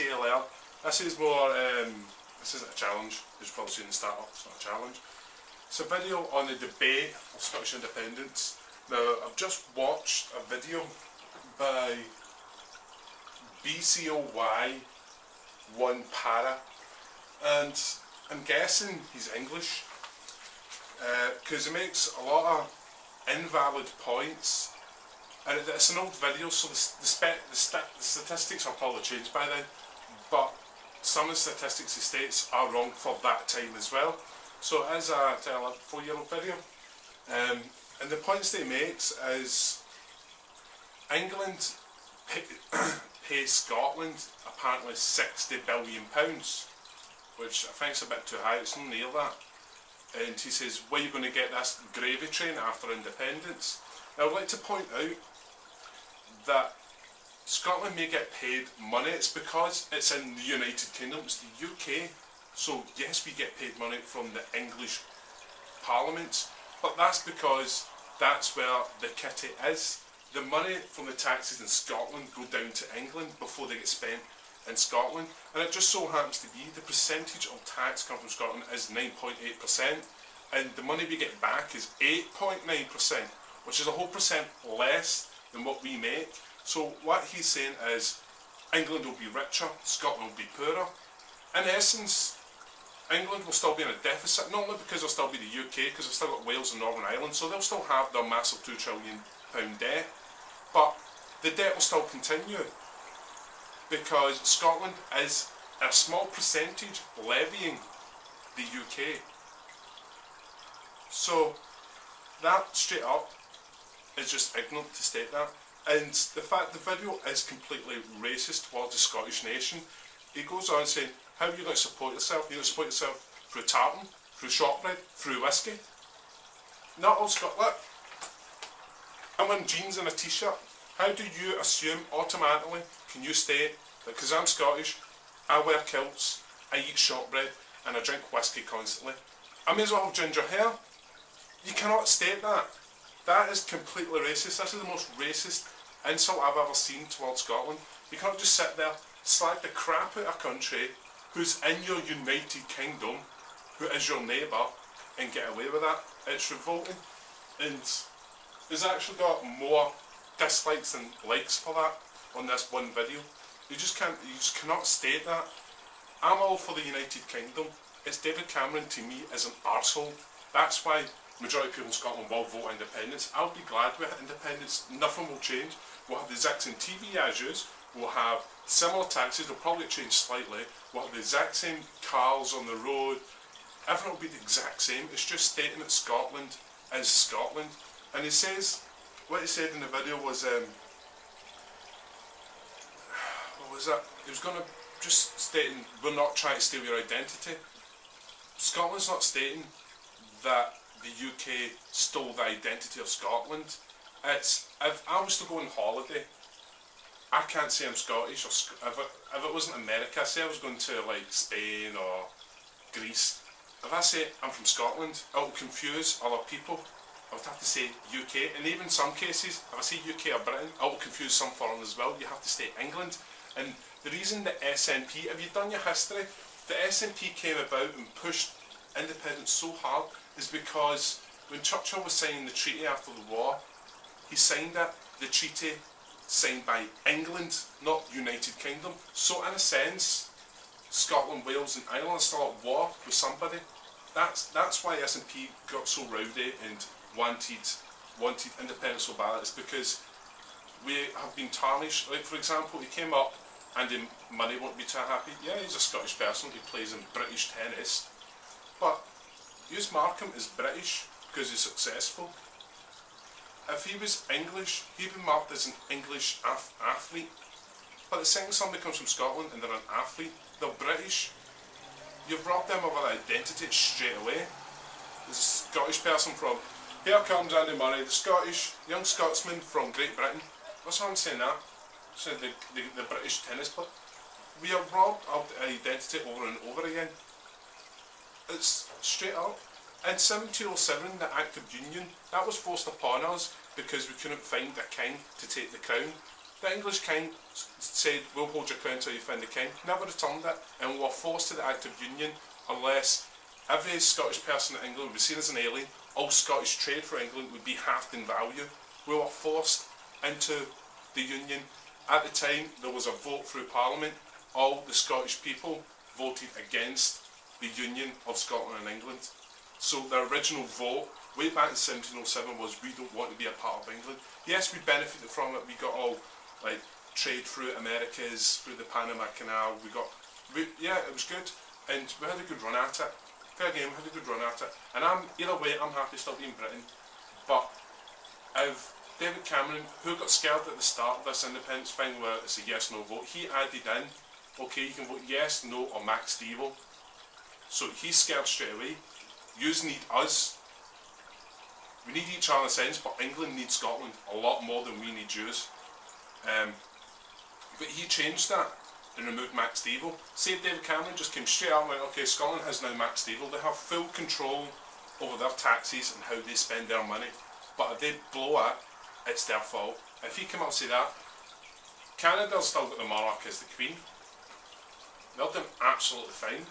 TLL. This is more, this isn't a challenge, as you've probably seen in the start off, it's not a challenge. It's a video on the debate of Scottish independence. Now, I've just watched a video by BCOY1Para, and I'm guessing he's English, because he makes a lot of invalid points, and it's an old video, so the statistics are probably changed by then, but some of the statistics he states are wrong for that time as well. So it is a 4-year-old video, and the points that he makes is England pays Scotland apparently £60 billion, which I think is a bit too high, it's not near that. And he says, where are you going to get this gravy train after independence? Now, I'd like to point out that Scotland may get paid money, it's because it's in the United Kingdom, it's the UK, so yes, we get paid money from the English Parliament, but that's because that's where the kitty is. The money from the taxes in Scotland go down to England before they get spent in Scotland, and it just so happens to be the percentage of tax coming from Scotland is 9.8%, and the money we get back is 8.9%, which is a whole percent less than what we make. So what he's saying is England will be richer, Scotland will be poorer. In essence, England will still be in a deficit, not only because they'll still be the UK, because they've still got Wales and Northern Ireland, so they'll still have their massive £2 trillion debt, but the debt will still continue because Scotland is a small percentage levying the UK. So that straight up is just ignorant to state that. And the fact the video is completely racist towards the Scottish nation. He goes on saying, how are you going to support yourself? You're going to support yourself through tartan, through shortbread, through whiskey. Not all Scotland. I'm wearing jeans and a t-shirt. How do you assume automatically, can you state that because I'm Scottish, I wear kilts, I eat shortbread, and I drink whiskey constantly, I may as well have ginger hair? You cannot state that. That is completely racist. This is the most racist insult I've ever seen towards Scotland. You cannot just sit there, slag the crap out of a country who's in your United Kingdom, who is your neighbour, and get away with that. It's revolting. And there's actually got more dislikes than likes for that on this one video. You just cannot state that. I'm all for the United Kingdom. It's David Cameron to me is an arsehole. That's why majority of people in Scotland will vote independence. I'll be glad with independence. Nothing will change. We'll have the exact same TV as yours. We'll have similar taxes. They'll probably change slightly. We'll have the exact same cars on the road. Everything will be the exact same. It's just stating that Scotland is Scotland. And he says, what he said in the video was, what was that? He was going to just stating, we're not trying to steal your identity. Scotland's not stating that the UK stole the identity of Scotland. It's, if I was to go on holiday, I can't say I'm Scottish, or if it wasn't America, say I was going to like Spain or Greece, if I say I'm from Scotland, it will confuse other people. I would have to say UK, and even in some cases, if I say UK or Britain, it will confuse some foreigners as well. You have to say England. And the reason the SNP, have you done your history? The SNP came about and pushed independence so hard is because when Churchill was signing the treaty after the war, he signed it, the treaty signed by England, not United Kingdom. So in a sense, Scotland, Wales and Ireland are still at war with somebody. That's why SNP got so rowdy and wanted independence so bad. It's because we have been tarnished. Like for example, he came up and Money won't be too happy. Yeah, he's a Scottish person, he plays in British tennis. But use Markham as British because he's successful. If he was English, he'd be marked as an English athlete. But the second somebody comes from Scotland and they're an athlete, they're British, you've robbed them of their identity straight away. There's a Scottish person from, here comes Andy Murray, the young Scotsman from Great Britain. That's why I'm saying that. So the British tennis player. We are robbed of identity over and over again. It's straight up. In 1707, the Act of Union, that was forced upon us because we couldn't find a king to take the crown. The English king said, we'll hold your crown till you find the king, never returned it, and we were forced to the Act of Union unless every Scottish person in England would be seen as an alien, all Scottish trade for England would be halved in value. We were forced into the Union. At the time, there was a vote through Parliament. All the Scottish people voted against the Union of Scotland and England. So the original vote, way back in 1707, was we don't want to be a part of England. Yes, we benefited from it. We got all like trade through Americas, through the Panama Canal. Yeah, it was good, and we had a good run at it. Fair game, had a good run at it. And either way, I'm happy still being Britain. But if David Cameron, who got scared at the start of this independence thing where it's a yes/no vote, he added in, okay, you can vote yes, no, or max Stevo. So he's scared straight away. Yous need us. We need each other in a sense, but England needs Scotland a lot more than we need Jews. But he changed that and removed Max Stevo. Say David Cameron just came straight out and went, okay, Scotland has now Max Stevo. They have full control over their taxes and how they spend their money. But if they blow it, it's their fault. If he came out and say that, Canada's still got the monarch as the Queen. They're doing absolutely fine.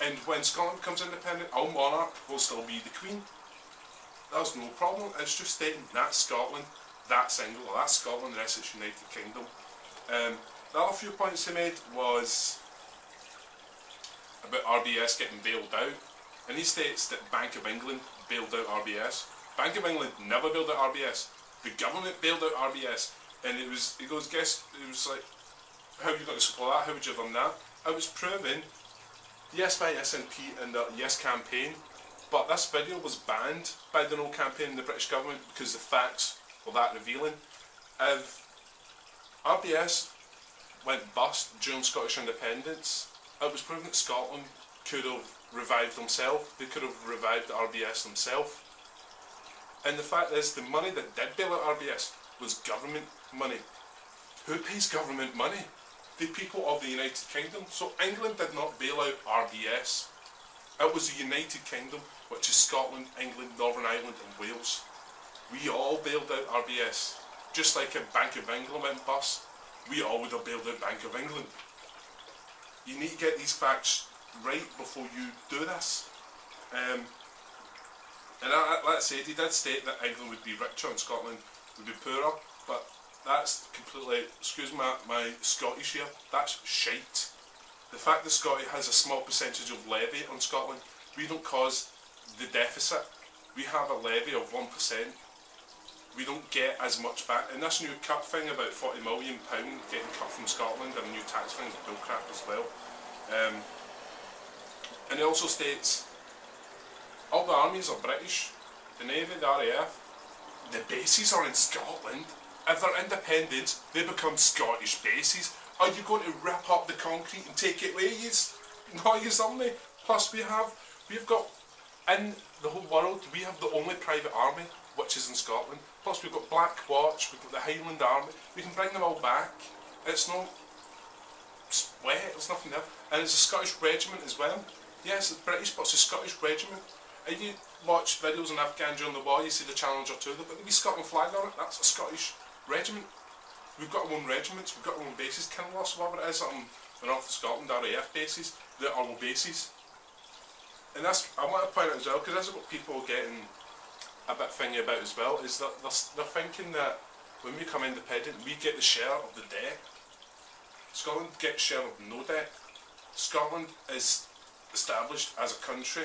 And when Scotland becomes independent, our monarch will still be the Queen. There's no problem. It's just stating that's Scotland, that's England, or that's Scotland, the rest is United Kingdom. The other few points he made was about RBS getting bailed out. And he states that Bank of England bailed out RBS. Bank of England never bailed out RBS. The government bailed out RBS. And he goes, guess, it was like, how are you going to support that? How would you have done that? I was proven, yes by SNP and the Yes campaign, but this video was banned by the No campaign and the British government because the facts were that revealing. If RBS went bust during Scottish independence, it was proven that Scotland could have revived themselves. They could have revived RBS themselves. And the fact is, the money that did bail out RBS was government money. Who pays government money? The people of the United Kingdom. So England did not bail out RBS. It was the United Kingdom, which is Scotland, England, Northern Ireland and Wales. We all bailed out RBS. Just like if Bank of England went bust, we all would have bailed out Bank of England. You need to get these facts right before you do this. And like I said, he did state that England would be richer and Scotland would be poorer, but that's completely, excuse my Scottish here, that's shite. The fact that Scotland has a small percentage of levy on Scotland, we don't cause the deficit. We have a levy of 1%. We don't get as much back. And this new cut thing, about £40 million getting cut from Scotland, and a new tax thing is bull crap as well. And it also states, all the armies are British, the Navy, the RAF, the bases are in Scotland. If they're independent, they become Scottish bases. Are you going to rip up the concrete and take it with yous? No, yous aren't. Plus we've got, in the whole world, we have the only private army, which is in Scotland. Plus we've got Black Watch, we've got the Highland Army. We can bring them all back. It's no sweat, there's nothing there. And it's a Scottish regiment as well. Yes, it's British, but it's a Scottish regiment. If you watch videos on Afghan during the war, you see the Challenger 2, they've got the wee Scotland flag on it. That's a Scottish regiment. We've got our own regiments, we've got our own bases. Kinloss, whatever it is, on the north of Scotland, RAF bases, they're our own bases. And that's, I want to point out as well, because this is what people are getting a bit thingy about as well, is that they're thinking that when we become independent, we get the share of the debt. Scotland gets share of no debt. Scotland is established as a country.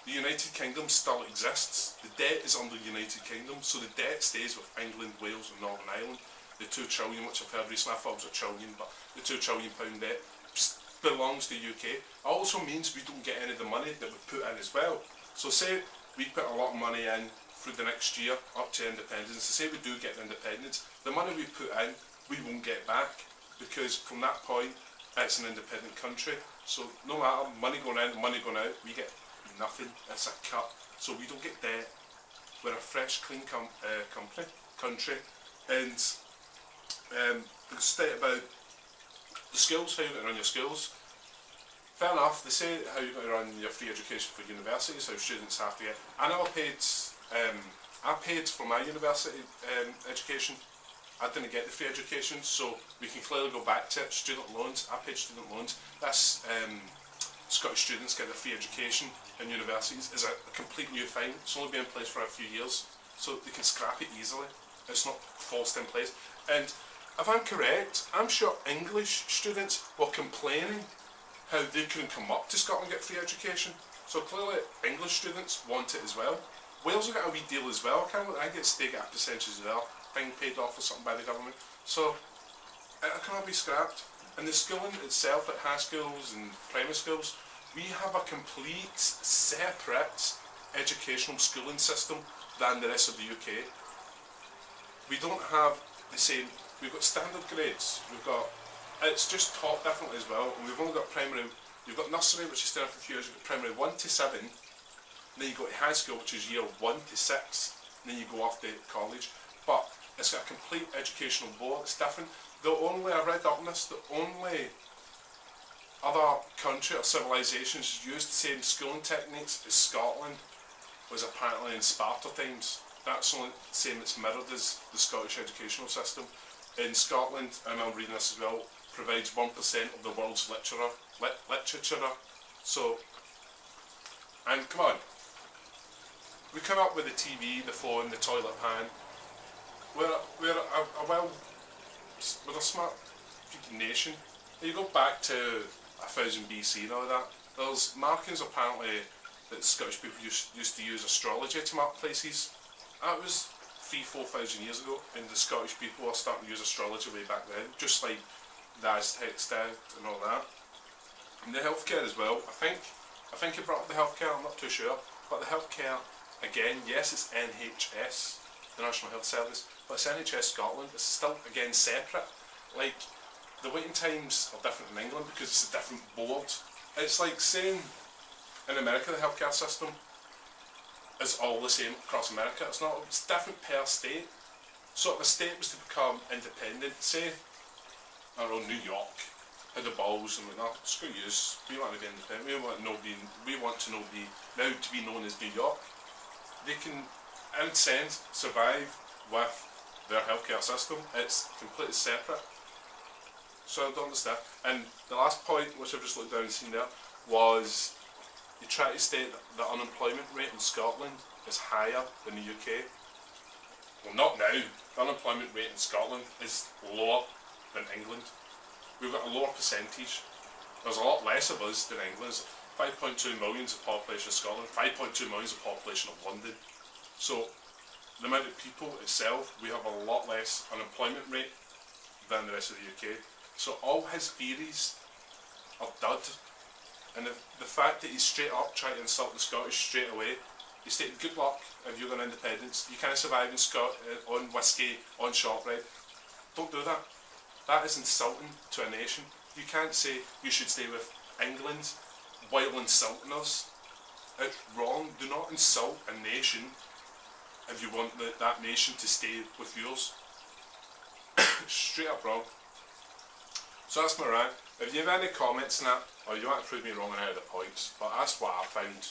The United Kingdom still exists. The debt is under the United Kingdom, so the debt stays with England, Wales and Northern Ireland. The 2 trillion, which I've heard recently, I thought it was a trillion, but the £2 trillion debt belongs to the UK. It also means we don't get any of the money that we put in as well. So say we put a lot of money in through the next year up to independence. So say we do get independence, the money we put in we won't get back, because from that point it's an independent country. So no matter money going in, money going out, we get nothing. It's a cut. So we don't get debt. We're a fresh, clean country. And the state about the schools, how you're going to run your schools. Fair enough, they say how you're going to run your free education for universities, how students have to get. I never paid, I paid for my university education. I didn't get the free education, so we can clearly go back to it. Student loans, I paid student loans. That's Scottish students get a free education in universities is a complete new thing. It's only been in place for a few years, so they can scrap it easily. It's not forced in place. And if I'm correct, I'm sure English students were complaining how they couldn't come up to Scotland and get free education. So clearly English students want it as well. Wales will get a wee deal as well. I get they get a percentage as well, thing paid off or something by the government. So it cannot be scrapped. And the schooling itself at high schools and primary schools, we have a complete separate educational schooling system than the rest of the UK. We don't have the same, we've got standard grades, it's just taught differently as well, and we've only got primary, you've got nursery, which is still a few years, you've got primary 1 to 7, and then you go to high school, which is year 1 to 6, and then you go off to college, but it's got a complete educational board, it's different. I read up on this, the only other country or civilizations used the same schooling techniques as Scotland was apparently in Sparta times. That's only the same, it's mirrored as the Scottish educational system. In Scotland, and I'm reading this as well, provides 1% of the world's literature. So, and come on, we come up with the TV, the phone, the toilet pan. We're a smart nation. You go back to 1000 BC and all that. There's markings apparently that Scottish people used to use astrology to mark places. That was 3,000-4,000 years ago, and the Scottish people are starting to use astrology way back then, just like the Aztecs did and all that. And the healthcare as well. I think it brought up the healthcare. I'm not too sure, but the healthcare again, yes, it's NHS, the National Health Service, but it's NHS Scotland. It's still again separate. Like the waiting times are different in England because it's a different board. It's like saying in America the healthcare system is all the same across America. It's not. It's different per state. So if a state was to become independent, say, I don't know, New York had the balls and went, no, screw yous, we want to be independent. We want to be known as New York. They can, in a sense, survive with their healthcare system. It's completely separate. So I don't understand. And the last point, which I've just looked down and seen there, was you try to state that the unemployment rate in Scotland is higher than the UK. Well, not now. The unemployment rate in Scotland is lower than England. We've got a lower percentage. There's a lot less of us than England. 5.2 million is the population of Scotland, 5.2 million is the population of London. So the amount of people itself, we have a lot less unemployment rate than the rest of the UK. So all his theories are dud. And the fact that he's straight up trying to insult the Scottish straight away, he's stating good luck if you're going independence. You can't survive in on whiskey, on shortbread. Don't do that. That is insulting to a nation. You can't say you should stay with England while insulting us. It's wrong. Do not insult a nation if you want that nation to stay with yours. Straight up wrong. So that's my rant. If you have any comments on that, or you want to prove me wrong on any of the points, but that's what I found.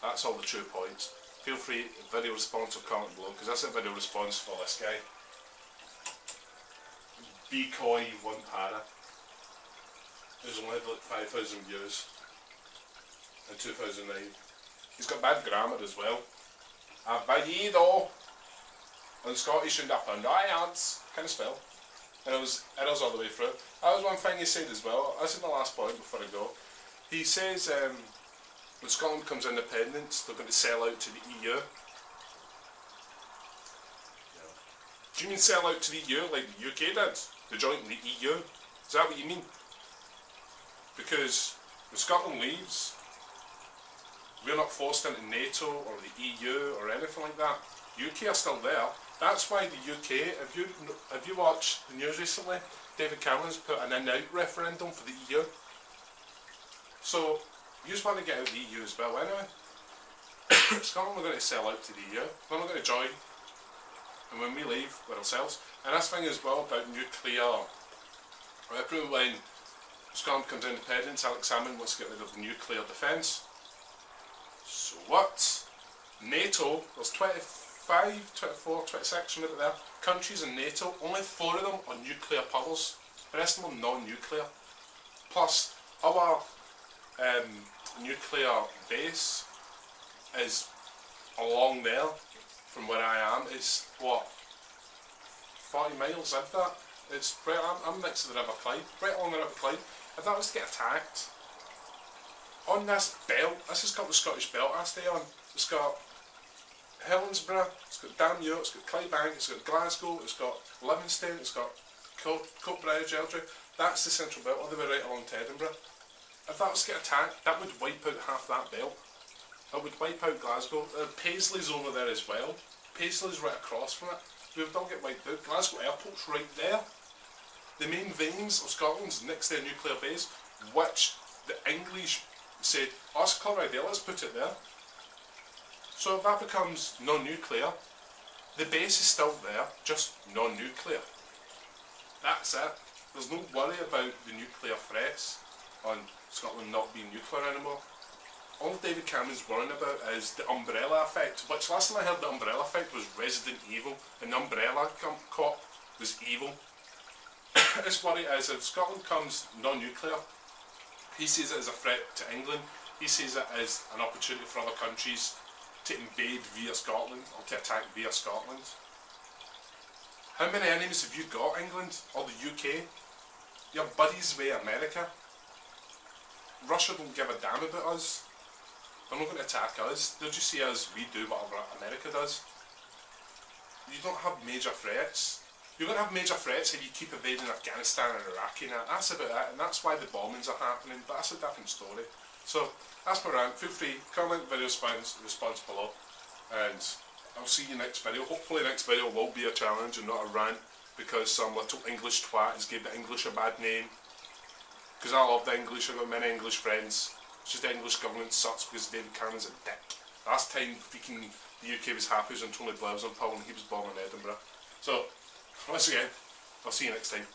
That's all the true points. Feel free to video response or comment below, because that's a video response for this guy. Decoy one para. Who's only had like 5,000 views in 2009. He's got bad grammar as well. I've though. And Scottish and up and ads kind of spell. And it was all the way through. That was one thing he said as well. That's in the last point before I go. He says when Scotland becomes independent, they're going to sell out to the EU. Yeah. Do you mean sell out to the EU like the UK did? They joined the EU? Is that what you mean? Because when Scotland leaves, we're not forced into NATO or the EU or anything like that. UK are still there. That's why the UK, if you watched the news recently, David Cameron's put an in-out referendum for the EU. So, you just want to get out of the EU as well anyway. Scotland are going to sell out to the EU. They're not going to join. And when we leave, we're ourselves. And this thing as well about nuclear. When Scotland becomes independent, Alex Salmond wants to get rid of nuclear defence. So what? NATO, there's 25, 24, 26, something like that, countries in NATO, only 4 of them are nuclear powers. The rest of them are non-nuclear. Plus, our nuclear base is along there from where I am. It's what, 40 miles, if that. It's right, I'm next to the River Clyde, right along the River Clyde. If that was to get attacked, on this belt, this has got the Scottish belt I stay on. It's got Helensburgh, it's got Damure, it's got Clydebank, it's got Glasgow, it's got Livingston, it's got Coatbridge, Eldred. That's the central belt all the way right along to Edinburgh. If that was to get attacked, that would wipe out half that belt. It would wipe out Glasgow. Paisley's over there as well. Paisley's right across from it. We would all get wiped out. Glasgow Airport's right there. The main veins of Scotland's next to their nuclear base, which the English said, oh, it's a clever idea, let's put it there. So if that becomes non-nuclear, the base is still there, just non-nuclear. That's it. There's no worry about the nuclear threats on Scotland not being nuclear anymore. All David Cameron's worrying about is the umbrella effect, which last time I heard the umbrella effect was Resident Evil, and the umbrella cop was evil. His worry is if Scotland comes non-nuclear, he sees it as a threat to England, he sees it as an opportunity for other countries to invade via Scotland, or to attack via Scotland. How many enemies have you got, England, or the UK? Your buddies with America. Russia don't give a damn about us. They're not going to attack us, they'll just see us, we do whatever America does. You don't have major threats. You're going to have major threats if you keep invading Afghanistan and Iraq and that. That's about it, and that's why the bombings are happening, but that's a different story. So, that's my rant. Feel free, comment, video response below, and I'll see you next video. Hopefully next video will be a challenge and not a rant, because some little English twat has given the English a bad name. Because I love the English, I've got many English friends. It's just the English government sucks because David Cameron's a dick. Last time freaking the UK was happy was when Tony Blair was on power and he was bombing Edinburgh. So, once again, I'll see you next time.